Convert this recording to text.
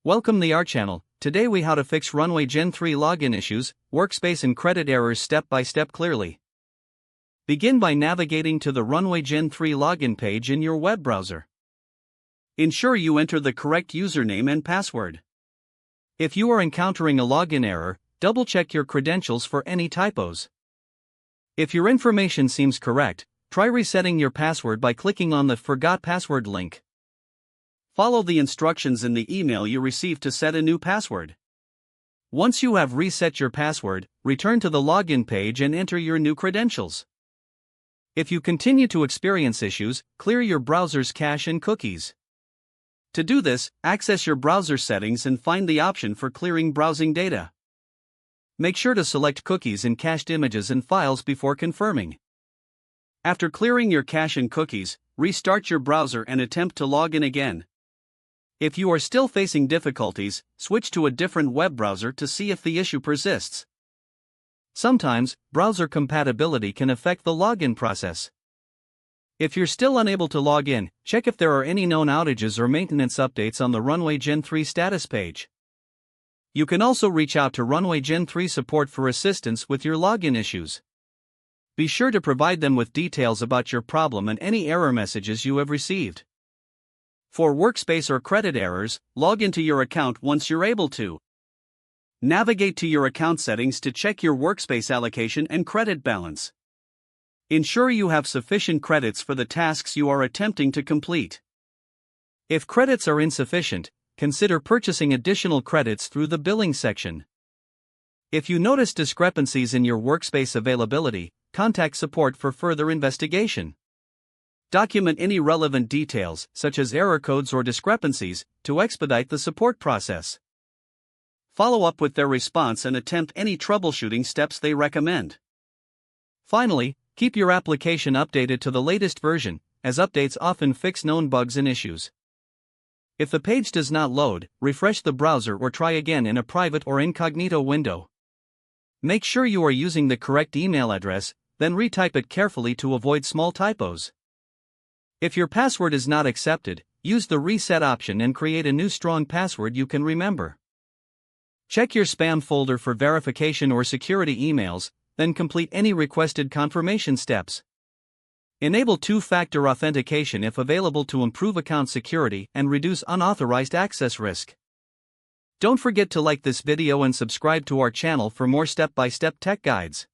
Welcome to our channel. Today we how to fix Runway Gen-3 login issues, workspace and credit errors step by step clearly. Begin by navigating to the Runway Gen-3 login page in your web browser. Ensure you enter the correct username and password. If you are encountering a login error, double-check your credentials for any typos. If your information seems correct, try resetting your password by clicking on the Forgot Password link. Follow the instructions in the email you received to set a new password. Once you have reset your password, return to the login page and enter your new credentials. If you continue to experience issues, clear your browser's cache and cookies. To do this, access your browser settings and find the option for clearing browsing data. Make sure to select cookies and cached images and files before confirming. After clearing your cache and cookies, restart your browser and attempt to log in again. If you are still facing difficulties, switch to a different web browser to see if the issue persists. Sometimes, browser compatibility can affect the login process. If you're still unable to log in, check if there are any known outages or maintenance updates on the Runway Gen-3 status page. You can also reach out to Runway Gen-3 support for assistance with your login issues. Be sure to provide them with details about your problem and any error messages you have received. For workspace or credit errors, log into your account once you're able to. Navigate to your account settings to check your workspace allocation and credit balance. Ensure you have sufficient credits for the tasks you are attempting to complete. If credits are insufficient, consider purchasing additional credits through the billing section. If you notice discrepancies in your workspace availability, contact support for further investigation. Document any relevant details, such as error codes or discrepancies, to expedite the support process. Follow up with their response and attempt any troubleshooting steps they recommend. Finally, keep your application updated to the latest version, as updates often fix known bugs and issues. If the page does not load, refresh the browser or try again in a private or incognito window. Make sure you are using the correct email address, then retype it carefully to avoid small typos. If your password is not accepted, use the reset option and create a new strong password you can remember. Check your spam folder for verification or security emails, then complete any requested confirmation steps. Enable two-factor authentication if available to improve account security and reduce unauthorized access risk. Don't forget to like this video and subscribe to our channel for more step-by-step tech guides.